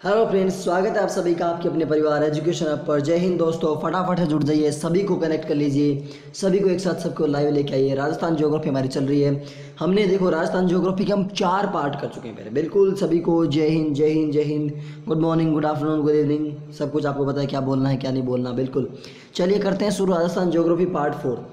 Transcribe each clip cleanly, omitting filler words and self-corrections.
Hello friends, स्वागत है आप सभी का आपके अपने परिवार एजुकेशन ऐप पर। जय हिंद दोस्तों, फटाफट से जुड़ जाइए, सभी को कनेक्ट कर लीजिए, सभी को एक साथ सबको लाइव लेके आइए। राजस्थान ज्योग्राफी हमारी चल रही है। हमने देखो राजस्थान ज्योग्राफी के हम 4 पार्ट कर चुके हैं पहले। बिल्कुल सभी को जय हिंद, जय हिंद, जय Hind, good morning, good afternoon, good evening, सब कुछ आपको पता है क्या बोलना है क्या नहीं बोलना। बिल्कुल चलिए करते हैं शुरू। राजस्थान ज्योग्राफी पार्ट 4,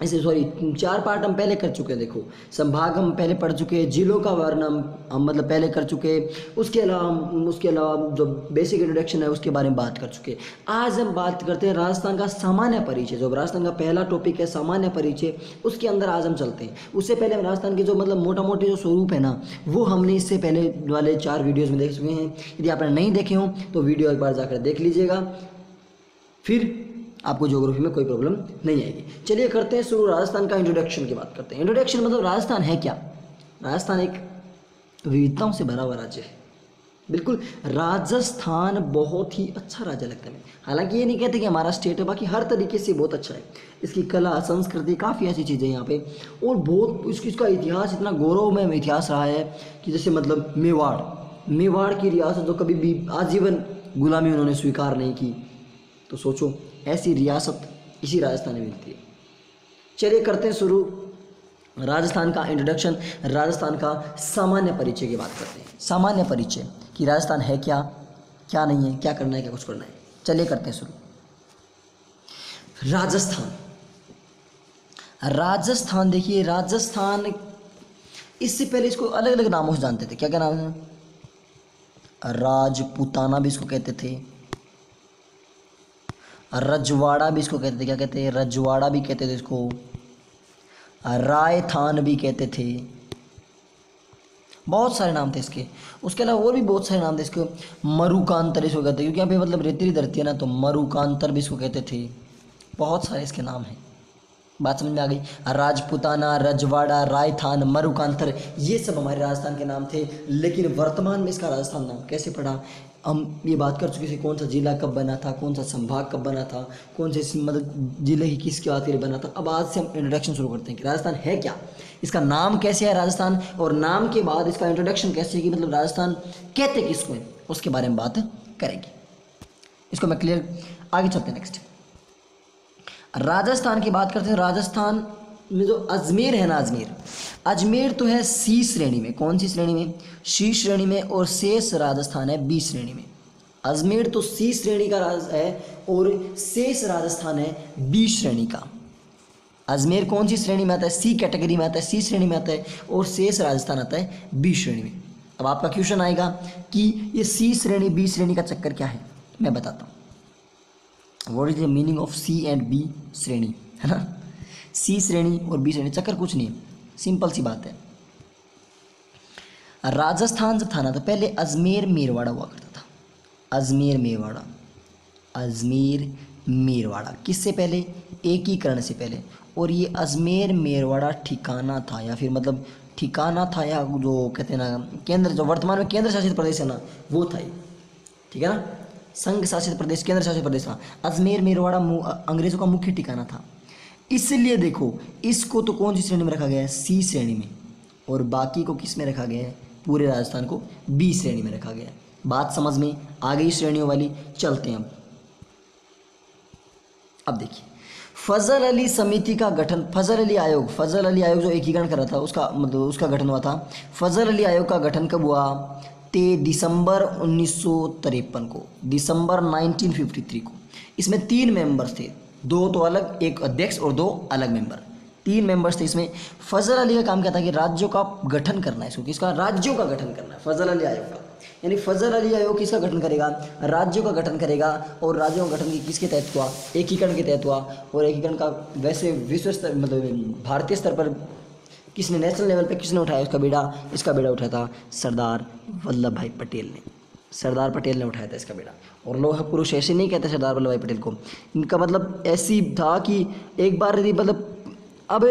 ऐसे सॉरी 4 पार्ट हम पहले कर चुके हैं। देखो संभाग हम पहले पढ़ चुके हैं, जिलों का वर्णन हम मतलब पहले कर चुके हैं। उसके अलावा जो बेसिक इंट्रोडक्शन है उसके बारे में बात कर चुके हैं। आज हम बात करते हैं राजस्थान का सामान्य परिचय। जो राजस्थान का पहला टॉपिक है सामान्य परिचय, उसके अंदर आज हम चलते हैं। उससे पहले हम राजस्थान के जो मतलब मोटा मोटी जो स्वरूप है ना, वो हमने इससे पहले वाले 4 वीडियोज़ में देख चुके हैं। यदि आपने नहीं देखे हों तो वीडियो एक बार जाकर देख लीजिएगा, फिर आपको ज्योग्राफी में कोई प्रॉब्लम नहीं आएगी। चलिए करते हैं शुरू। राजस्थान का इंट्रोडक्शन की बात करते हैं। इंट्रोडक्शन मतलब राजस्थान है क्या। राजस्थान एक विविधताओं से भरा हुआ राज्य है। बिल्कुल राजस्थान बहुत ही अच्छा राज्य लगता है। हालांकि ये नहीं कहते कि हमारा स्टेट है, बाकी हर तरीके से बहुत अच्छा है। इसकी कला संस्कृति काफ़ी ऐसी चीज़ें यहाँ पे, और बहुत इसका इतिहास इतना गौरवमय इतिहास रहा है कि जैसे मतलब मेवाड़ की रियासत जो कभी भी आजीवन गुलामी उन्होंने स्वीकार नहीं की, तो सोचो ऐसी रियासत इसी राजस्थान में मिलती है। चलिए करते हैं शुरू। राजस्थान का इंट्रोडक्शन, राजस्थान का सामान्य परिचय की बात करते हैं। सामान्य परिचय कि राजस्थान है क्या, क्या नहीं है, क्या करना है, क्या कुछ करना है। चलिए करते हैं शुरू। राजस्थान देखिए, राजस्थान इससे पहले इसको अलग अलग नामों से जानते थे। क्या क्या नाम है? राजपूताना भी इसको कहते थे, रजवाड़ा भी इसको कहते थे। क्या कहते हैं? रजवाड़ा भी कहते थे इसको, रायथान भी कहते थे। बहुत सारे नाम थे इसके। उसके अलावा और भी बहुत सारे नाम थे इसके। मरुकांतर इसको कहते हैं, क्योंकि यहाँ पे मतलब रेतीली धरती है ना, तो मरुकांतर भी इसको कहते थे। बहुत सारे इसके नाम हैं। बात समझ में आ गई? राजपूताना, रजवाड़ा, रायथान, मरुकांतर, ये सब हमारे राजस्थान के नाम थे। लेकिन वर्तमान में इसका राजस्थान नाम कैसे पड़ा, हम ये बात कर चुके थे। कौन सा जिला कब बना था, कौन सा संभाग कब बना था, कौन से मतलब जिले की किसके बात के लिए बना था। अब आज से हम इंट्रोडक्शन शुरू करते हैं कि राजस्थान है क्या, इसका नाम कैसे है राजस्थान, और नाम के बाद इसका इंट्रोडक्शन कैसे है कि मतलब राजस्थान कहते किसको है, उसके बारे में बात करेंगे। इसको मैं क्लियर, आगे चलते हैं नेक्स्ट। राजस्थान की बात करते हैं। राजस्थान में जो अजमेर है ना, अजमेर तो है सी श्रेणी में। कौन सी श्रेणी में? सी श्रेणी में। और शेष राजस्थान है बी श्रेणी में। अजमेर तो सी श्रेणी का राज है और शेष राजस्थान है बी श्रेणी का। अजमेर कौन सी श्रेणी में आता है? सी कैटेगरी में आता है, सी श्रेणी में आता है, और शेष राजस्थान आता है बी श्रेणी में। अब आपका क्वेश्चन आएगा कि ये सी श्रेणी बी श्रेणी का चक्कर क्या है, मैं बताता हूँ। What is the meaning of C and B श्रेणी, है ना। सी श्रेणी और बी श्रेणी, चक्कर कुछ नहीं है, सिंपल सी बात है। राजस्थान जब था ना, तो पहले अजमेर मेरवाड़ा हुआ करता था। अजमेर मेरवाड़ा किससे पहले? एकीकरण से पहले। और ये अजमेर मेरवाड़ा ठिकाना था, या फिर मतलब ठिकाना था, या जो कहते हैं ना केंद्र, जो वर्तमान में केंद्र शासित प्रदेश है ना, वो था ये। ठीक है ना, संघ शासित प्रदेश, केंद्र शासित प्रदेश था। अजमेर मेरवाड़ा अंग्रेजों का मुख्य ठिकाना था। इसलिए देखो इसको तो कौन सी श्रेणी में रखा गया है? सी श्रेणी में। और बाकी को किस में रखा गया है? पूरे राजस्थान को बी श्रेणी में रखा गया है। बात समझ में आ गई श्रेणियों वाली? चलते हैं अब देखिए फजल अली समिति का गठन, फजल अली आयोग जो एकीकरण कर रहा था, उसका मतलब उसका गठन हुआ था। फजल अली आयोग का गठन कब हुआ? दिसंबर 1953 को, दिसंबर 1953 को। इसमें 3 मेंबर्स थे, 2 तो अलग, एक अध्यक्ष और 2 अलग मेंबर, 3 मेंबर्स थे इसमें। फजल अली का काम क्या था कि राज्यों का गठन करना है इसको, किसका? राज्यों का गठन करना है फजल अली आयोग का। यानी फजल अली आयोग किसका गठन करेगा? राज्यों का गठन करेगा। और राज्यों का गठन किसके तहत हुआ? एकीकरण के तहत हुआ। और एकीकरण का वैसे विश्व स्तर मतलब भारतीय स्तर पर किसने, नेशनल लेवल पे किसने उठाया इसका बेड़ा? इसका बेड़ा उठाया था सरदार वल्लभ भाई पटेल ने। सरदार पटेल ने उठाया था इसका बेड़ा। और लोग पुरुष ऐसे नहीं कहते सरदार वल्लभ भाई पटेल को, इनका मतलब ऐसी था कि एक बार यदि मतलब, अब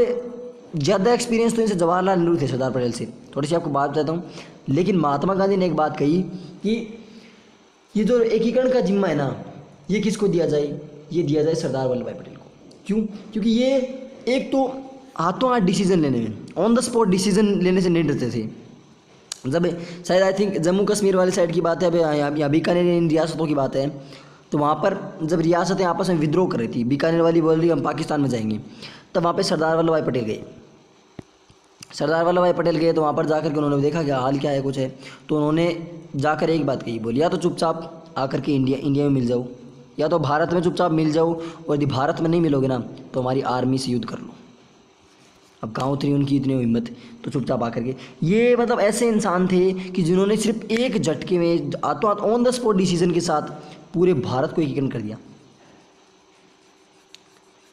ज़्यादा एक्सपीरियंस तो इनसे जवाहरलाल नेहरू थे सरदार पटेल से। थोड़ी सी आपको बात बताता हूँ। लेकिन महात्मा गांधी ने एक बात कही कि ये जो एकीकरण का जिम्मा है ना, ये किसको दिया जाए? ये दिया जाए सरदार वल्लभ भाई पटेल को। क्यों? क्योंकि ये एक तो हाथों हाथ डिसीजन लेने में, ऑन द स्पॉट डिसीजन लेने से नहीं डरते थे। जब शायद आई थिंक जम्मू कश्मीर वाली साइड की बात है, अभी बीकानेर इन रियासतों की बात है, तो वहाँ पर जब रियासतें आपस में विद्रोह कर रही थी, बीकानेर वाली बोल रही हम पाकिस्तान में जाएंगे, तब वहाँ पे सरदार वल्लभ भाई पटेल गए। सरदार वल्लभ भाई पटेल गए तो वहाँ पर जाकर के उन्होंने देखा क्या हाल क्या है कुछ है, तो उन्होंने जाकर एक बात कही, बोली या तो चुपचाप आकर के इंडिया में मिल जाओ, या तो भारत में चुपचाप मिल जाओ, और यदि भारत में नहीं मिलोगे ना तो हमारी आर्मी से युद्ध कर लो। अब कहाँ उतरी उनकी इतनी हिम्मत, तो चुपचाप आकर के ये मतलब ऐसे इंसान थे कि जिन्होंने सिर्फ एक झटके में हाथों हाथ ऑन द स्पॉट डिसीजन के साथ पूरे भारत को एकीकरण कर दिया।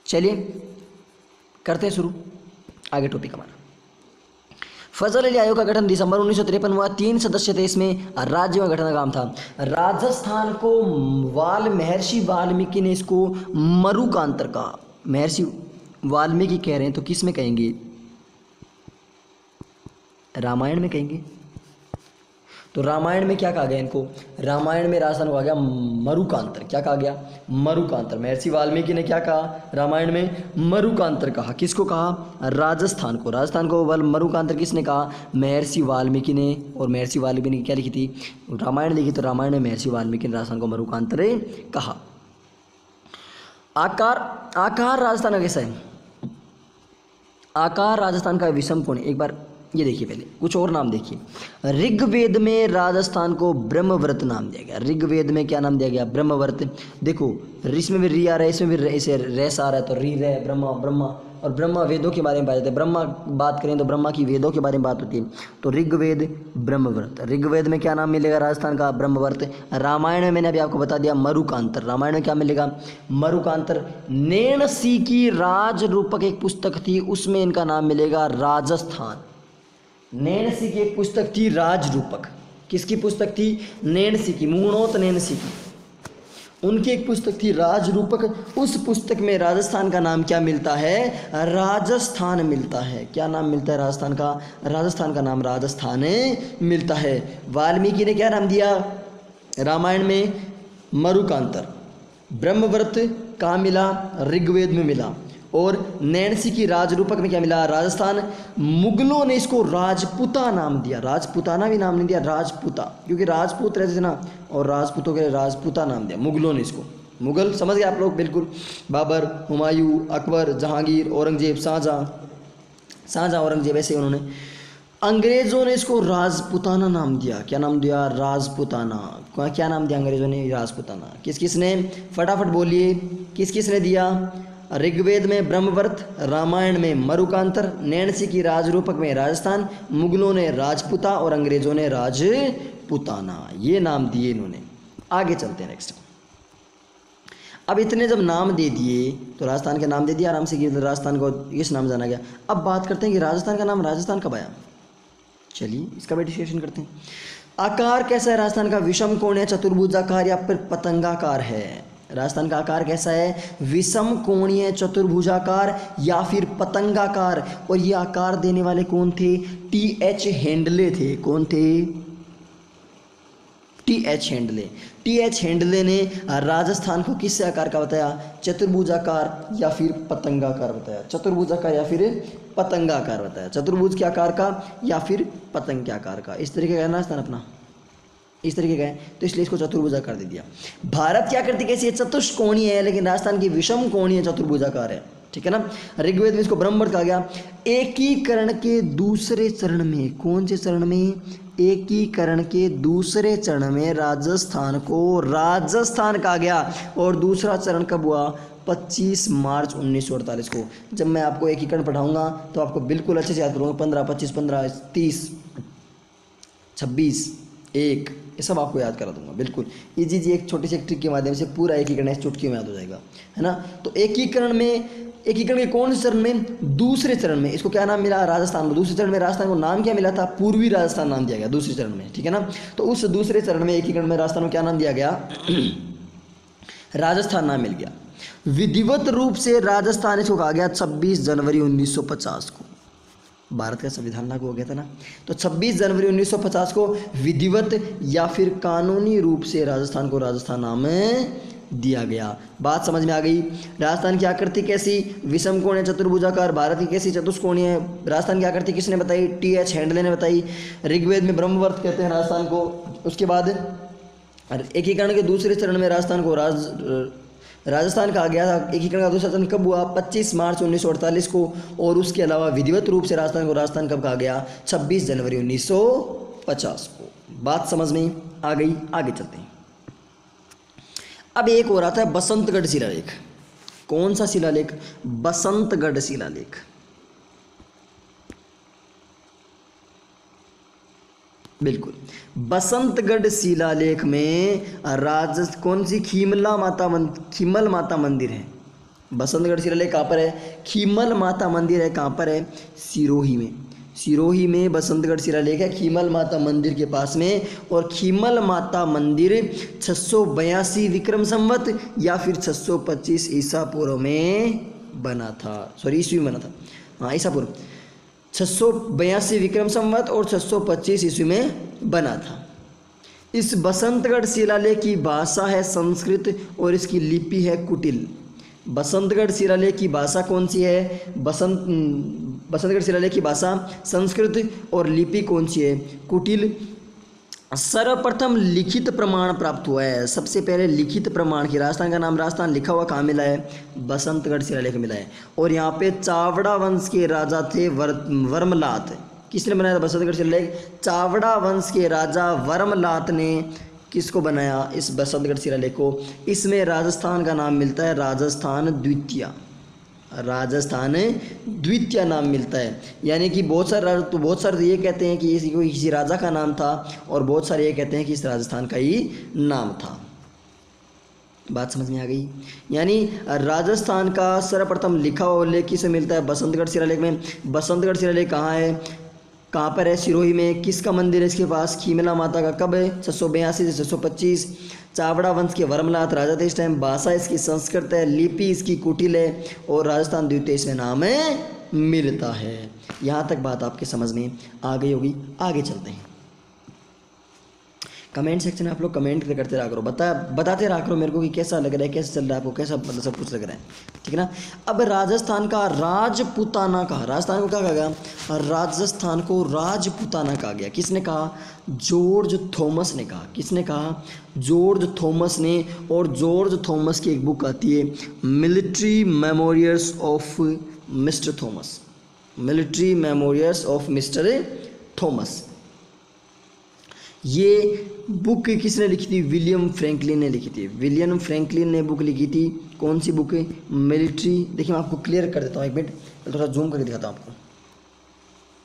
चलिए करते हैं शुरू आगे टॉपिक हमारा। फजल अली आयोग का गठन दिसंबर 1953 हुआ। 3 सदस्य थे इसमें। राज्य में गठन का काम था। राजस्थान को महर्षि वाल्मीकि ने इसको मरुकांतर कहा। महर्षि वाल्मीकि कह रहे हैं तो किस में कहेंगे? रामायण में कहेंगे। तो रामायण में क्या कहा गया इनको? रामायण में राजस्थान को कहा गया मरुकांतर। क्या कहा गया? मरुकांतर। महर्षि वाल्मीकि ने क्या कहा? रामायण में मरुकांतर कहा। किसको कहा? राजस्थान को। राजस्थान को मरुकांतर किसने कहा? महर्षि वाल्मीकि ने। और महर्षि वाल्मीकि ने क्या लिखी थी? रामायण लिखी। तो रामायण में महर्षि वाल्मीकि ने राजस्थान को मरुकांतर कहा। आकार राजस्थान का कैसा है? आकार राजस्थान का विषम कोण। एक बार ये देखिए, पहले कुछ और नाम देखिए। ऋग्वेद में राजस्थान को ब्रह्मवर्त नाम दिया गया। ऋग्वेद में क्या नाम दिया गया? ब्रह्मवर्त। देखो इसमें भी री आ रहा है, इसमें भी ऐसे रेस आ रहा है, तो री रे ब्रह्मा ब्रह्मा। और ब्रह्मा वेदों के बारे में बात होती है। ब्रह्मा बात करें तो ब्रह्मा की वेदों के बारे में बात होती है। तो ऋग्वेद ब्रह्मवर्त। ऋग्वेद में क्या नाम मिलेगा राजस्थान का? ब्रह्मवर्त। रामायण में मैंने अभी आपको बता दिया मरुकांतर। रामायण में क्या मिलेगा? मरुकांतर। नैणसी की राज रूपक एक पुस्तक थी, उसमें इनका नाम मिलेगा राजस्थान। नैणसी की एक पुस्तक थी राज रूपक। किसकी पुस्तक थी? नैणसी की, मूणोत नैणसी की। उनकी एक पुस्तक थी राज रूपक। उस पुस्तक में राजस्थान का नाम क्या मिलता है? राजस्थान मिलता है। क्या नाम मिलता है राजस्थान का? राजस्थान का नाम राजस्थान मिलता है। वाल्मीकि ने क्या नाम दिया रामायण में? मरुकांतर। ब्रह्मवर्त कहाँ मिला? ऋग्वेद में मिला। और नैणसी की राज रूपक में क्या मिला? राजस्थान। मुगलों ने इसको राजपूता नाम दिया। राजपूताना भी नाम नहीं दिया, राजपूता, क्योंकि राजपूत रहते थे ना, और राजपूतों के लिए राजपूता नाम दिया मुगलों ने इसको। मुगल समझ गए आप लोग? बिल्कुल। बाबर, हुमायूं, अकबर, जहांगीर, औरंगजेब, शाहजहां औरंगजेब, ऐसे उन्होंने। अंग्रेज़ों ने इसको राजपूताना नाम दिया। क्या नाम दिया? राजपूताना। क्या नाम दिया अंग्रेज़ों ने? राजपूताना। किस किस ने? फटाफट बोलिए, किस किस ने दिया? ऋग्वेद में ब्रह्मवर्त, रामायण में मरुकांतर, नैणसी की राज रूपक में राजस्थान, मुगलों ने राजपूता और अंग्रेजों ने राजपूताना। ये नाम दिए इन्होंने। आगे चलते हैं नेक्स्ट। अब इतने जब नाम दे दिए तो राजस्थान के नाम दे दिया आराम से कि राजस्थान को इस नाम जाना गया। अब बात करते हैं कि राजस्थान का नाम राजस्थान कब आया। चलिए इसका भी डिस्कशन करते हैं। आकार कैसा है राजस्थान का? विषम कोण है, चतुर्भुजाकार या फिर पतंगाकार है। राजस्थान का आकार कैसा है? विषम कोणीय, चतुर्भुजाकार या फिर पतंगाकार। और ये आकार देने वाले कौन थे? टी.एच. हेंडले थे। कौन थे? टी.एच. हेंडले। टी.एच. हेंडले ने राजस्थान को किस आकार का बताया? चतुर्भुजाकार या फिर पतंगाकार बताया। चतुर्भुजाकार या फिर पतंगाकार बताया। चतुर्भुज के आकार का या फिर पतंग के आकार का। इस तरीके का है राजस्थान अपना, इस तरीके का है, तो इसलिए इसको चतुर्भुजाकार दे दिया। भारत की आकृति कैसी है? चतुष्कोणीय है, लेकिन राजस्थान की विषम कोणीय चतुर्भुजाकार है। ठीक है ना। ऋग्वेद में इसको ब्रह्मवर्त कहा गया। एकीकरण के दूसरे चरण में, कौन से चरण में? एकीकरण के दूसरे चरण में राजस्थान को राजस्थान कहा गया। और दूसरा चरण कब हुआ? 25 मार्च 1948 को। जब मैं आपको एकीकरण पढ़ाऊंगा तो आपको बिल्कुल अच्छे से याद करूँगा। 15, 25, 15, 30, 26, 1, ये सब आपको याद करा दूंगा बिल्कुल। इजी जी एक छोटी सी ट्रिक के माध्यम से पूरा एकीकरण इस चुटकी में याद हो जाएगा, है ना। तो एकीकरण के कौन से चरण में? दूसरे चरण में। इसको क्या नाम मिला? राजस्थान को। दूसरे चरण में राजस्थान को नाम क्या मिला था? पूर्वी राजस्थान नाम दिया गया दूसरे चरण में। ठीक है ना। तो उस दूसरे चरण में एकीकरण में राजस्थान को क्या नाम दिया गया? राजस्थान नाम मिल गया। विधिवत रूप से राजस्थान इसको कहा गया 26 जनवरी 1950 को। भारत का संविधान लागू हो गया था ना, तो 26 जनवरी 1950 को विधिवत या फिर कानूनी रूप से राजस्थान को राजस्थान नाम दिया गया। बात समझ में आ गई। राजस्थान की आकृति कैसी, विषम कोण है, चतुर्भुजाकार। भारत की कैसी, चतुष्कोणीय है। राजस्थान की आकृति किसने बताई, टी.एच. हैंडले ने बताई। ऋग्वेद में ब्रह्मवर्त कहते हैं राजस्थान को। उसके बाद एकीकरण के दूसरे चरण में राजस्थान को राजस्थान कहा गया था। एकीकरण का दूसरा चरण कब हुआ, 25 मार्च 1948 को। और उसके अलावा विधिवत रूप से राजस्थान को राजस्थान कब कहा गया, 26 जनवरी 1950 को। बात समझ में आ गई। आगे चलते हैं। अब एक और आता है बसंतगढ़ शिलालेख। कौन सा शिलालेख, बसंतगढ़ शिलालेख। बिल्कुल, बसंतगढ़ शिलालेख में कौन सी खीमला माता खीमल माता मंदिर है। बसंतगढ़ शिलालेख कहाँ पर है, खीमल माता मंदिर है। कहाँ पर है, सिरोही में। सिरोही में बसंतगढ़ शिलालेख है, खीमल माता मंदिर के पास में। और खीमल माता मंदिर 682 विक्रम संवत या फिर 625 ईसा पूर्व में बना था। सॉरी, ईस्वी में बना था, हाँ ईसा पूर्व। 682 विक्रम संवत और 625 ईस्वी में बना था। इस बसंतगढ़ शिलालेख की भाषा है संस्कृत और इसकी लिपि है कुटिल। बसंतगढ़ शिलालेख की भाषा कौन सी है, बसंतगढ़ शिलालेख की भाषा संस्कृत और लिपि कौन सी है, कुटिल। सर्वप्रथम लिखित प्रमाण प्राप्त हुआ है। सबसे पहले लिखित प्रमाण की राजस्थान का नाम राजस्थान लिखा हुआ कहाँ मिला है, बसंतगढ़ शिलालेख मिला है। और यहाँ पे चावड़ा वंश के राजा थे वर्मलात। किसने बनाया था बसंतगढ़ शिलालेख, चावड़ा वंश के राजा वर्मलात ने किसको बनाया, इस बसंतगढ़ शिलालेख को। इसमें राजस्थान का नाम मिलता है राजस्थान द्वितीय, राजस्थान द्वितीय नाम मिलता है। यानी कि बहुत सारे ये कहते हैं कि इसी को किसी राजा का नाम था और बहुत सारे ये कहते हैं कि इस राजस्थान का ही नाम था। बात समझ में आ गई। यानी राजस्थान का सर्वप्रथम लिखा हुआ उल्लेख किसे मिलता है, बसंतगढ़ शिलालेख में। बसंतगढ़ शिलालेख कहाँ है, कहाँ पर है, सिरोही में। किसका मंदिर है इसके पास, खीमला माता का। कब है, 682 से 625। चावड़ा वंश के वर्मलात राजा थे इस टाइम। भाषा इसकी संस्कृत है, लिपि इसकी कुटिल है और राजस्थान द्वितीय इसमें नाम मिलता है। यहाँ तक बात आपके समझ में आ गई होगी। आगे चलते हैं। कमेंट सेक्शन में आप लोग कमेंट करते रहा करो, बताते रहा करो मेरे को कि कैसा लग रहा है, कैसा चल रहा है आपको, कैसा मतलब सब कुछ लग रहा है, ठीक है ना। अब राजस्थान का राजपुताना कहा, राजस्थान को क्या कहा गया, राजस्थान को राजपुताना कहा गया। किसने कहा, जॉर्ज थॉमस ने कहा। किसने कहा, जॉर्ज थॉमस ने। और जॉर्ज थॉमस की एक बुक आती है military memorials of mister Thomas, military memorials of mister Thomas. ये बुक किसने लिखी थी, विलियम फ्रैंकलिन ने लिखी थी। विलियम फ्रैंकलिन ने बुक लिखी थी। कौन सी बुक है, मिलिट्री। देखिए मैं आपको क्लियर कर देता हूँ, एक मिनट थोड़ा जूम करके दिखाता हूँ आपको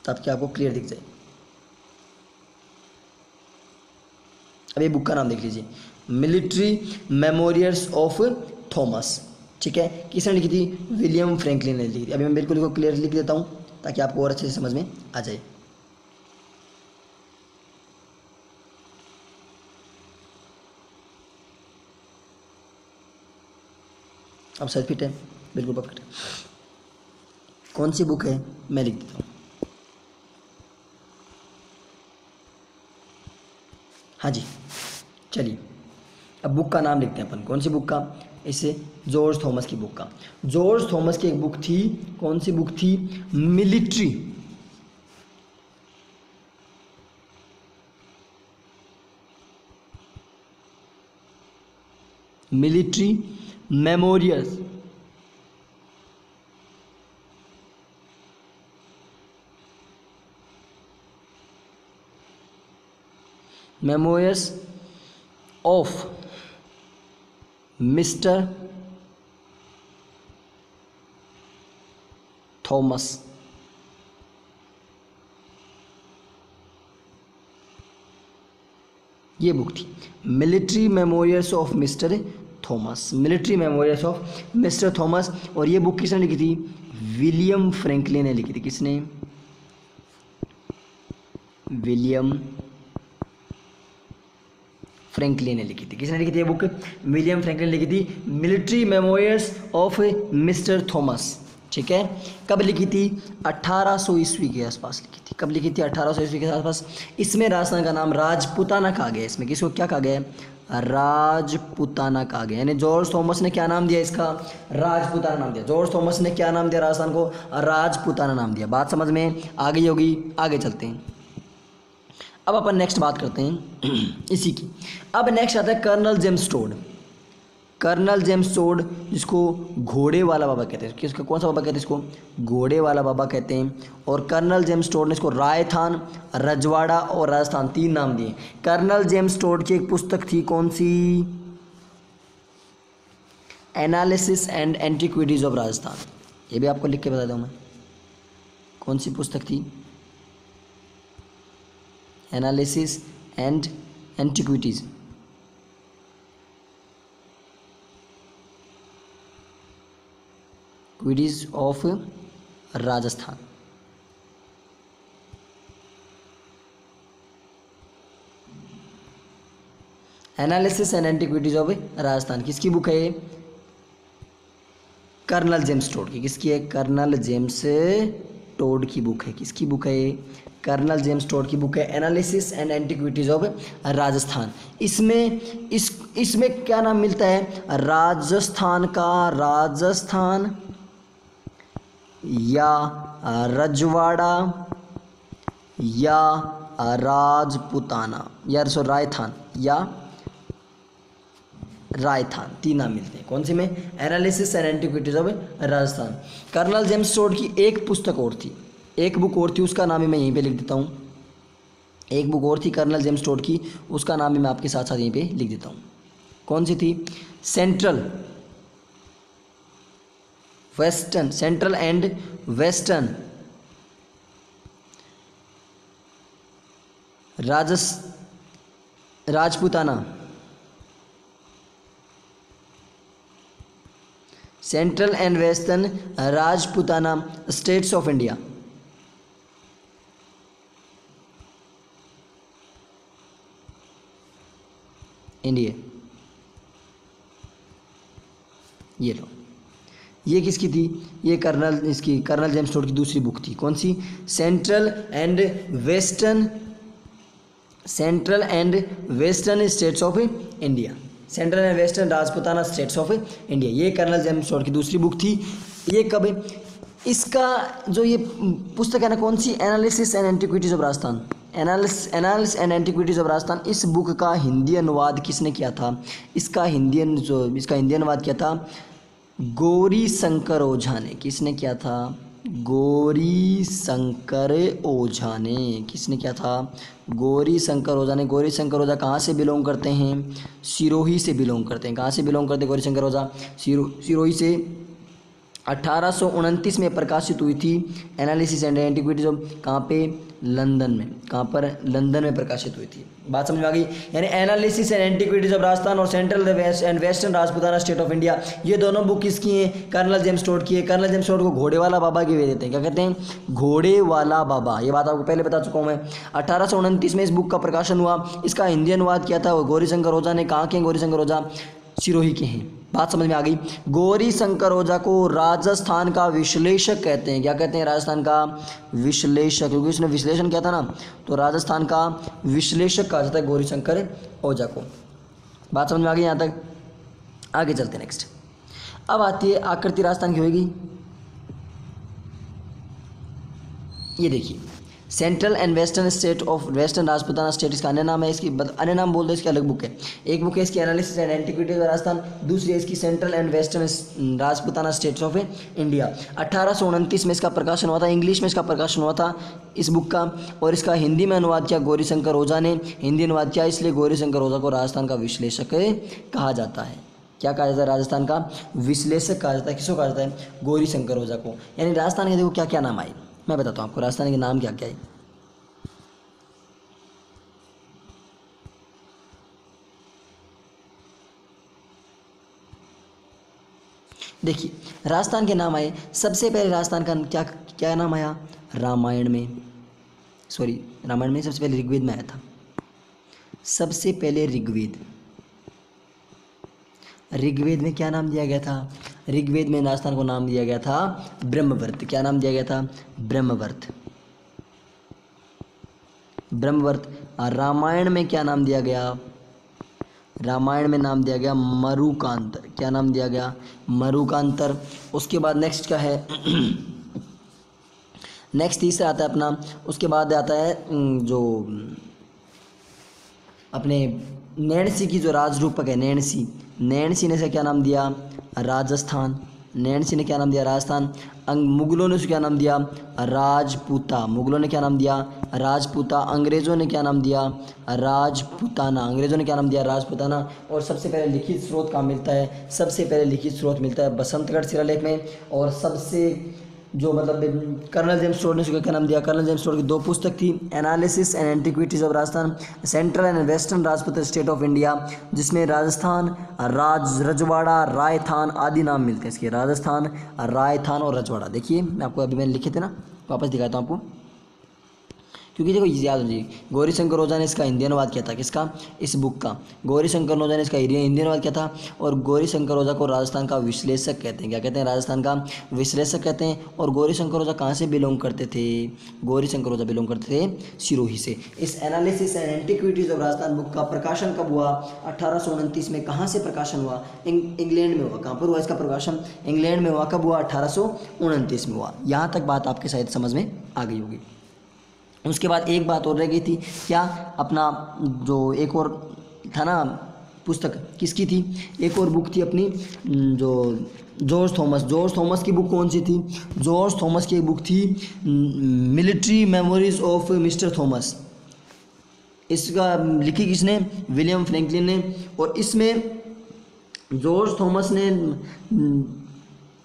ताकि आपको क्लियर दिख जाए। अब ये बुक का नाम देख लीजिए, मिलिट्री मेमोरियल्स ऑफ थॉमस, ठीक है। किसने लिखी थी, विलियम फ्रैंकलिन ने लिखी थी। अभी मैं बिल्कुल इसको क्लियर लिख देता हूँ ताकि आपको और अच्छे से समझ में आ जाए। अब सर फिट है, बिल्कुल परफेक्ट है। कौन सी बुक है मैं लिख देता हूँ। हाँ जी, चलिए अब बुक का नाम लिखते हैं अपन। कौन सी बुक का, इससे जॉर्ज थॉमस की बुक का। जॉर्ज थॉमस की एक बुक थी, कौन सी बुक थी, military memorials of mister Thomas. ये बुक थी military memorials of mister Thomas, military memorials of mister Thomas. और ये बुक किसने लिखी थी, विलियम फ्रैंकलिन ने लिखी थी। किसने, विलियम फ्रैंकलिन ने लिखी थी। किसने लिखी थी ये बुक, विलियम फ्रैंकलिन ने लिखी थी, military memorials of mister Thomas, ठीक है। कब लिखी थी, 1800 ईस्वी के आसपास लिखी थी। कब लिखी थी, 1800 ईस्वी के आसपास। इसमें राजस्थान का नाम राजपुताना कहा गया। इसमें किसको क्या कहा गया है, राजपुताना कहा गया। यानी जॉर्ज थॉमस ने क्या नाम दिया इसका? राजपुताना नाम दिया। जॉर्ज थॉमस ने क्या नाम दिया राजस्थान को? राजपुताना नाम दिया। बात समझ में आ गई होगी। आगे चलते हैं। अब अपन नेक्स्ट बात करते हैं इसी की। अब नेक्स्ट आता है colonel James Tod. Colonel James Tod, जिसको घोड़े वाला बाबा कहते हैं। किसका, कौन सा बाबा कहते हैं इसको? घोड़े वाला बाबा कहते हैं। और कर्नल जेम्स टोड ने इसको रायथान, रजवाड़ा और राजस्थान 3 नाम दिए। कर्नल जेम्स टोड की एक पुस्तक थी, कौन सी? Analysis and antiquities of Rajasthan. ये भी आपको लिख के बता दूँ मैं, कौन सी पुस्तक थी? Analysis and antiquities of Rajasthan. Analysis and antiquities of Rajasthan किसकी बुक है? कर्नल जेम्स टोड की। किसकी है? कर्नल जेम्स टोड की बुक है। किसकी बुक है? कर्नल जेम्स टोड की बुक है, analysis and antiquities of Rajasthan. इसमें क्या नाम मिलता है? राजस्थान का राजस्थान या रजवाड़ा या राजपुताना या रायथान या रायथान 3 नाम मिलते हैं। कौन सी में? Analysis and antiquities of Rajasthan. Colonel James Tod की एक पुस्तक और थी, एक बुक और थी, उसका नाम भी मैं यहीं पे लिख देता हूँ। एक बुक और थी कर्नल जेम्स टोड की, उसका नाम भी मैं आपके साथ साथ यहीं पे लिख देता हूँ। कौन सी थी? Central and western Rajputana, central and western Rajputana states of India. ये लो, ये किसकी थी? ये कर्नल जेम्स टोड की दूसरी बुक थी। कौन सी? Central and western states of India. Central and western Rajputana states of India, ये कर्नल जेम्स टोड की दूसरी बुक थी। ये कब? इसका जो ये पुस्तक है ना, कौन सी? Analysis and antiquities of Rajasthan. Analysis and antiquities of Rajasthan, इस बुक का हिंदी अनुवाद किसने किया था? इसका हिंदी अनुवाद किया था गौरी शंकर ओझा ने। किसने किया था? गौरी शंकर ओझा ने। किसने किया था? गौरी शंकर ओझा ने। गौरी शंकर ओझा कहाँ से बिलोंग करते हैं? सिरोही से बिलोंग करते हैं। कहाँ से बिलोंग करते हैं गौरी शंकर ओझा? सिरोही से। 1829 में प्रकाशित हुई थी एनालिसिस एंड एंटीक्विटीज ऑफ, कहाँ पे? लंदन में। कहाँ पर? लंदन में प्रकाशित हुई थी। बात समझ में आ गई? यानी analysis and antiquities of Rajasthan और central and western Rajputana state of India, ये दोनों बुक किसकी हैं? कर्नल जेम्स टोड की है। कर्नल जेम्स टोड को घोड़े वाला बाबा की वे देते हैं। क्या कहते हैं? घोड़े वाला बाबा। ये बात आपको पहले बता चुका हूँ मैं। 1829 में इस बुक का प्रकाशन हुआ। इसका हिंदी अनुवाद किया था गौरी शंकर ओझा ने। कहाँ के हैं गौरी शंकर ओझा? सिरोही के हैं। बात समझ में आ गई? गौरी शंकर ओझा को राजस्थान का विश्लेषक कहते हैं। क्या कहते हैं? राजस्थान का विश्लेषक, क्योंकि उसने विश्लेषण किया था ना, तो राजस्थान का विश्लेषक कहा जाता है गौरी शंकर ओझा को। बात समझ में आ गई यहाँ तक? आगे चलते हैं नेक्स्ट। अब आती है आकृति राजस्थान की होगी। ये देखिए, central and western state of western Rajputana state इसका अन्य नाम है। इसकी अन्य नाम बोल दो, इसकी अलग बुक है। एक बुक है इसकी analysis and antiquities of Rajasthan, दूसरी है इसकी central and western Rajputana states of India. 1829 में इसका प्रकाशन हुआ था। इंग्लिश में इसका प्रकाशन हुआ था इस बुक का, और इसका हिंदी में अनुवाद किया गौरी शंकर ओझा ने। हिंदी अनुवाद किया, इसलिए गौरी शंकर ओझा को राजस्थान का विश्लेषक कहा जाता है। क्या कहा जाता है? राजस्थान का विश्लेषक कहा जाता है। किसको कहा जाता है? गौरी शंकर ओझा को। यानी राजस्थान के देखो क्या क्या नाम आए, मैं बताता हूँ आपको राजस्थान के नाम क्या क्या है। देखिए, राजस्थान के नाम आए। सबसे पहले राजस्थान का क्या क्या नाम आया? रामायण में सबसे पहले ऋग्वेद में आया था। सबसे पहले ऋग्वेद में क्या नाम दिया गया था? ऋग्वेद में राजस्थान को नाम दिया गया था ब्रह्मवर्त। क्या नाम दिया गया था? ब्रह्मवर्त। और रामायण में क्या नाम दिया गया? रामायण में नाम दिया गया मरुकांतर। क्या नाम दिया गया? मरुकांतर। उसके बाद नेक्स्ट क्या है? नेक्स्ट तीसरा आता है अपना, उसके बाद आता है जो अपने नैणसी की जो राजरूपक है, नैणसी ने से क्या नाम दिया? राजस्थान। नैणसी ने क्या नाम दिया? राजस्थान। मुगलों ने उसे क्या नाम दिया? राजपूता। मुगलों ने क्या नाम दिया? राजपूता। अंग्रेज़ों ने क्या नाम दिया? राजपूताना। अंग्रेज़ों ने क्या नाम दिया? राजपूताना। और सबसे पहले लिखित स्रोत कहाँ मिलता है? सबसे पहले लिखित स्रोत मिलता है बसंतगढ़ शिलालेख में। और सबसे जो मतलब कर्नल जेम्स स्टोर ने उसको क्या नाम दिया? कर्नल जेम्स स्टोर की 2 पुस्तक थी, analysis and antiquities of Rajasthan, central and western Rajput state of India, जिसमें राजस्थान, रजवाड़ा, रायथान आदि नाम मिलते हैं इसके। राजस्थान, रायथान और रजवाड़ा। देखिए मैं आपको अभी मैंने लिखे थे ना, वापस दिखाता हूँ आपको, क्योंकि देखो याद हो जी, गौरी शंकर ओझा ने इसका हिंदी अनुवाद किया था। किसका? इस बुक का। गौरी शंकर ओझा ने इसका हिंदी अनुवाद किया था। और गौरी शंकर ओझा को राजस्थान का विश्लेषक कहते हैं। क्या कहते हैं? राजस्थान का विश्लेषक कहते हैं। और गौरी शंकर ओझा कहाँ से बिलोंग करते थे? गौरी शंकर ओझा बिलोंग करते थे सिरोही से। इस analysis and antiquities of Rajasthan book का प्रकाशन कब हुआ? 1829 में। कहाँ से प्रकाशन हुआ? इंग्लैंड में हुआ। कहाँ पर हुआ इसका प्रकाशन? इंग्लैंड में हुआ। कब हुआ? 1829 में हुआ। यहाँ तक बात आपके शायद समझ में आ गई होगी। उसके बाद एक बात और रह गई थी, क्या? अपना जो एक और था ना पुस्तक, किसकी थी? एक और बुक थी अपनी, जो जॉर्ज थॉमस की बुक कौन सी थी? जॉर्ज थॉमस की एक बुक थी military memories of mister Thomas. इसका लिखी किसने? विलियम फ्रैंकलिन ने। और इसमें जॉर्ज थॉमस ने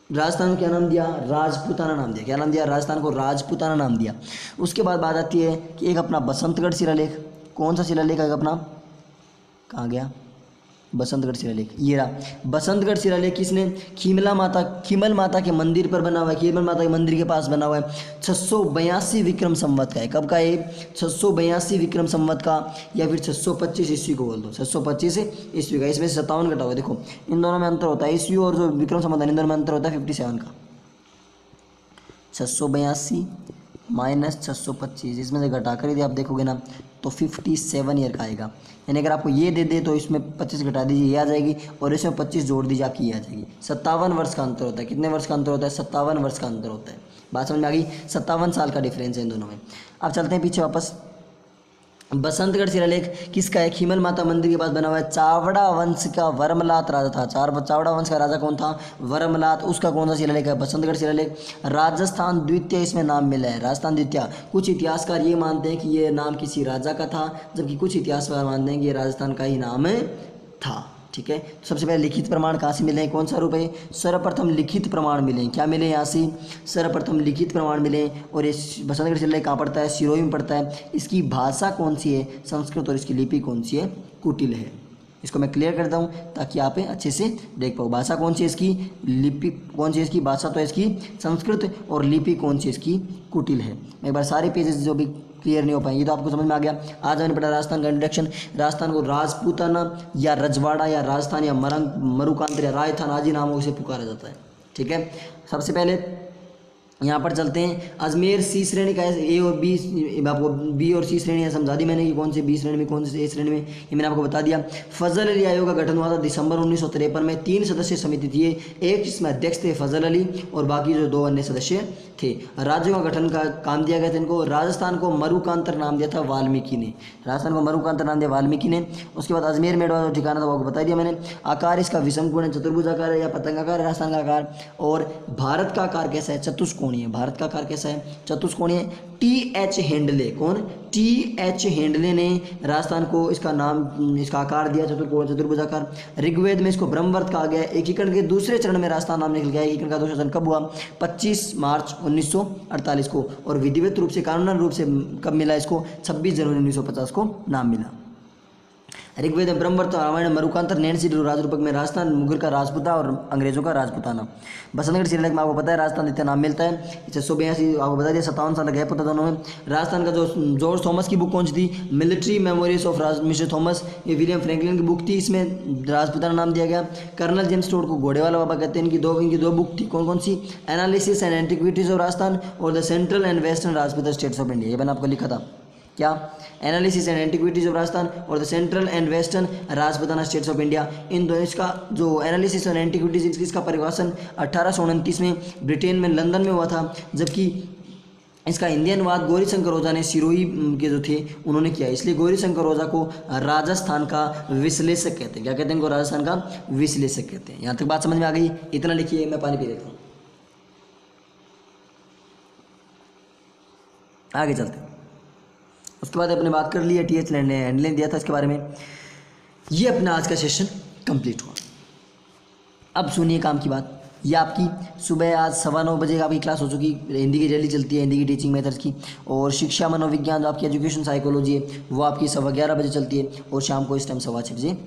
राजस्थान को क्या नाम दिया? राजपूताना नाम दिया। क्या नाम दिया? राजस्थान को राजपूताना नाम दिया। उसके बाद बात आती है कि एक अपना बसंतगढ़ शिलालेख। कौन सा शिलालेख है अपना? कहाँ गया? बसंतगढ़ शिलालेख। ये रहा बसंतगढ़ शिलालेख। किसने? खीमल माता के मंदिर पर बना हुआ है। खीमल माता के मंदिर के पास बना हुआ है। 682 विक्रम संवत का है। कब का है? 682 विक्रम संवत का, या फिर 625 ईस्वी को बोल दो। 625 ईस्वी का। इसमें 57 घटा हुआ। देखो इन दोनों में अंतर होता है, ईस्वी और जो विक्रम संवत है इन दोनों में अंतर होता है 57 का। 682 माइनस 625, इसमें से घटा कर यदि आप देखोगे ना तो 57 ईयर का आएगा। यानी अगर आपको ये दे दे तो इसमें 25 घटा दीजिए, ये आ जाएगी, और इसमें 25 जोड़ दीजिए, आपकी ये आ जाएगी। 57 वर्ष का अंतर होता है। कितने वर्ष का अंतर होता है? 57 वर्ष का अंतर होता है। बात समझ में आ गई? 57 साल का डिफरेंस है इन दोनों में। अब चलते हैं पीछे वापस। बसंतगढ़ शिलालेख किसका है? खीमल माता मंदिर के पास बना हुआ है। चावड़ा वंश का वर्मलात राजा था। चावड़ा वंश का राजा कौन था? वर्मलात। उसका कौन सा शिलालेख है? बसंतगढ़ शिलालेख। राजस्थान द्वितीय इसमें नाम मिला है। राजस्थान द्वितीय। कुछ इतिहासकार ये मानते हैं कि ये नाम किसी राजा का था, जबकि कुछ इतिहासकार मानते हैं कि ये राजस्थान का ही नाम था। ठीक है। तो सबसे पहले लिखित प्रमाण कहाँ से मिले हैं? कौन सा रूप है? सर्वप्रथम लिखित प्रमाण मिले। क्या मिले यहाँ से? सर्वप्रथम लिखित प्रमाण मिले। और ये बसंतगढ़ शिलालेख कहाँ पड़ता है? सिरोही में पड़ता है। इसकी भाषा कौन सी है? संस्कृत। और इसकी लिपि कौन सी है? कुटिल है। इसको मैं क्लियर करता हूँ ताकि आप अच्छे से देख पाओ। भाषा कौन सी है इसकी? लिपि कौन सी है इसकी? भाषा तो है इसकी संस्कृत, और लिपि कौन सी है इसकी? कुटिल है। मैं एक बार सारे पेजेस जो भी क्लियर नहीं हो पाएंगे तो आपको समझ में आ गया। आज मैंने पढ़ा राजस्थान का इंट्रोडक्शन। राजस्थान को राजपूताना या रजवाड़ा या राजस्थान या मरुकांतर या रायथान आदि नामों से पुकारा जाता है। ठीक है। सबसे पहले यहाँ पर चलते हैं। अजमेर सी श्रेणी का है। ए और बी, आपको बी और सी श्रेणी है समझा दी मैंने कि कौन से बी श्रेणी में कौन से ए श्रेणी में, ये मैंने आपको बता दिया। फजल अली आयोग का गठन हुआ था दिसंबर 1953 में। 3 सदस्य समिति थी। एक जिसमें अध्यक्ष थे फजल अली और बाकी जो 2 अन्य सदस्य थे। राज्यों का गठन का काम दिया गया था इनको। राजस्थान को मरुकांतर नाम दिया था वाल्मीकि ने। राजस्थान को मरुकांतर नाम दिया वाल्मीकि ने। उसके बाद अजमेर मेड़वा जो ठिकाना था वो आपको बता दिया मैंने। आकार इसका विषमकोण है, चतुर्भुजाकार है या पतंगाकार है राजस्थान का आकार। और भारत का आकार कैसा है? चतुष्कोणीय। भारत का आकार कैसा है? चतुष्कोणीय। टी.एच. हेंडले, कौन? टी.एच. हेंडले ने राजस्थान को इसका नाम, इसका आकार दिया चतुर्भुजाकार। ऋग्वेद में इसको ब्रह्मवर्त कहा गया। एकीकरण के दूसरे चरण में राजस्थान नाम निकल गया। एकीकरण का दूसरा चरण कब हुआ? 25 मार्च 1948 को। और विधिवत रूप से, कानूनन रूप से कब मिला इसको? 26 जनवरी 1950 को नाम मिला। ऋग्वेद में ब्रह्मवर्त, रामायण मरुकांतर, नैणसी राजरूपक में राजस्थान, मुगल का राजपूता और अंग्रेजों का राजपूताना। बसंतगढ़ शिलालेख में आपको पता है राजस्थान इतना नाम मिलता है। 682 आपको बता दिया, 57 साल गैप होता दोनों में। राजस्थान का जो जॉर्ज थॉमस की बुक कौन सी थी? Military memories of mister Thomas. ये विलियम फ्रैंकलिन की बुक थी, इसमें राजपूताना नाम दिया गया। कर्नल जेम्स टोड को घोड़े वाला बाबा कहते हैं। इनकी दो बुक थी। कौन कौन सी? Analysis and antiquities of Rajasthan और the central and western Rajput states of India. ये मैंने आपको लिखा था। क्या, analysis and antiquities of Rajasthan और the central and western Rajputana states of India. इन दोनों, इसका जो एनालिसिस और एंटिक्विटीज इसका परिभाषण 1829 में ब्रिटेन में लंदन में हुआ था, जबकि इसका हिंदी अनुवाद गौरीशंकर ओझा ने सिरोही के जो थे उन्होंने किया। इसलिए गौरीशंकर ओझा को राजस्थान का विश्लेषक कहते हैं। क्या कहते हैं इनको? राजस्थान का विश्लेषक कहते हैं। यहाँ तक बात समझ में आ गई? इतना लिखिए, मैं पानी पी लेता हूँ। आगे चलते हैं। उसके बाद अपने बात कर ली है TH लैंड ने हैंडलिंग दिया था इसके बारे में। ये अपना आज का सेशन कंप्लीट हुआ। अब सुनिए काम की बात। ये आपकी सुबह आज 9:15 बजे आपकी क्लास हो चुकी। हिंदी की डेली चलती है, हिंदी की टीचिंग मेथड्स की। और शिक्षा मनोविज्ञान जो आपकी एजुकेशन साइकोलॉजी है वो आपकी 11:15 बजे चलती है। और शाम को इस टाइम 6:15 बजे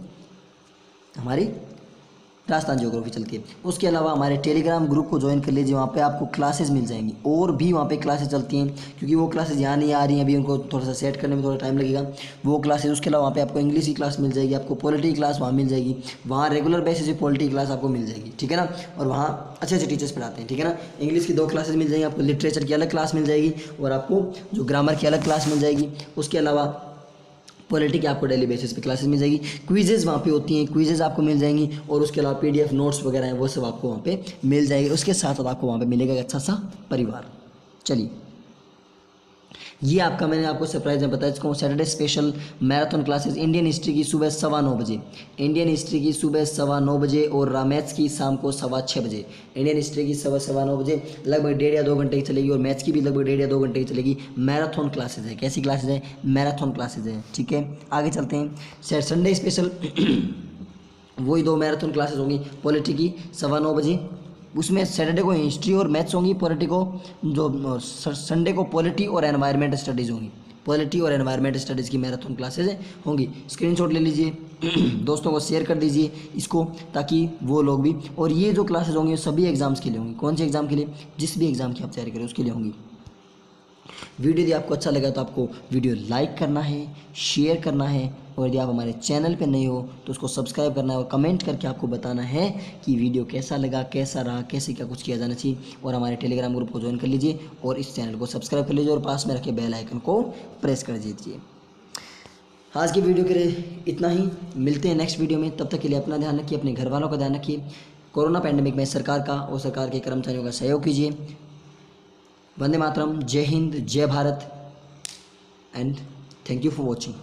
हमारी राजस्थान ज्योग्राफी चलती है। उसके अलावा हमारे टेलीग्राम ग्रुप को ज्वाइन कर लीजिए, वहाँ पे आपको क्लासेस मिल जाएंगी। और भी वहाँ पे क्लासेस चलती हैं, क्योंकि वो क्लासेस यहाँ नहीं आ रही हैं अभी, उनको थोड़ा सा सेट करने में थोड़ा टाइम लगेगा वो क्लासेस। उसके अलावा वहाँ पे आपको इंग्लिश की क्लास मिल जाएगी, आपको पॉलिटी क्लास वहाँ मिल जाएगी, वहाँ रेगुलर बेसिस पे पॉलिटी क्लास आपको मिल जाएगी, ठीक है ना। और वहाँ अच्छे अच्छे टीचर्स पढ़ाते हैं, ठीक है ना। इंग्लिश की 2 क्लासेस मिल जाएंगी आपको, लिटरेचर की अलग क्लास मिल जाएगी और आपको जो ग्रामर की अलग क्लास मिल जाएगी। उसके अलावा पॉलिटी की आपको डेली बेसिस पे क्लासेस मिल जाएगी। क्विजेज़ वहाँ पे होती हैं, क्विजेज़ आपको मिल जाएंगी। और उसके अलावा PDF नोट्स वगैरह हैं वो सब आपको वहाँ पे मिल जाएगी। उसके साथ साथ आपको वहाँ पे मिलेगा एक अच्छा सा परिवार। चलिए, ये आपका मैंने आपको सरप्राइज में बताया, इसको Saturday special marathon classes Indian history की सुबह 9:15 बजे, इंडियन हिस्ट्री की सुबह 9:15 बजे और मैथ्स की शाम को 6:15 बजे। इंडियन हिस्ट्री की सुबह 9:15 बजे लगभग 1.5 या 2 घंटे की चलेगी और मैथ्स की भी लगभग 1.5 या 2 घंटे की चलेगी। मैराथन क्लासेज है। कैसी क्लासेज है? मैराथन क्लासेज है, ठीक है। आगे चलते हैं। संडे स्पेशल वही 2 मैराथन क्लासेज होंगी। पॉलिटी की 9:15 बजे, उसमें सैटरडे को हिस्ट्री और मैथ्स होंगी, पॉलिटी को जो संडे को पॉलिटी और एनवायरनमेंट स्टडीज़ होंगी। पॉलिटी और एनवायरनमेंट स्टडीज़ की मैराथन क्लासेज होंगी। स्क्रीनशॉट ले लीजिए, दोस्तों को शेयर कर दीजिए इसको, ताकि वो लोग भी। और ये जो क्लासेज होंगी सभी एग्जाम्स के लिए होंगी। कौन से एग्जाम के लिए? जिस भी एग्जाम की आप तैयारी करें उसके लिए होंगी। वीडियो यदि आपको अच्छा लगा तो आपको वीडियो लाइक करना है, शेयर करना है, और यदि आप हमारे चैनल पे नए हो तो उसको सब्सक्राइब करना है और कमेंट करके आपको बताना है कि वीडियो कैसा लगा, कैसा रहा, कैसे क्या कुछ किया जाना चाहिए। और हमारे टेलीग्राम ग्रुप को ज्वाइन कर लीजिए और इस चैनल को सब्सक्राइब कर लीजिए और पास में रखे बेल आइकन को प्रेस कर दीजिए। आज की वीडियो के लिए इतना ही, मिलते हैं नेक्स्ट वीडियो में। तब तक के लिए अपना ध्यान रखिए, अपने घर वालों का ध्यान रखिए। कोरोना पैंडेमिक में सरकार का और सरकार के कर्मचारियों का सहयोग कीजिए। वंदे मातरम, जय हिंद, जय Bharat, and thank you for watching.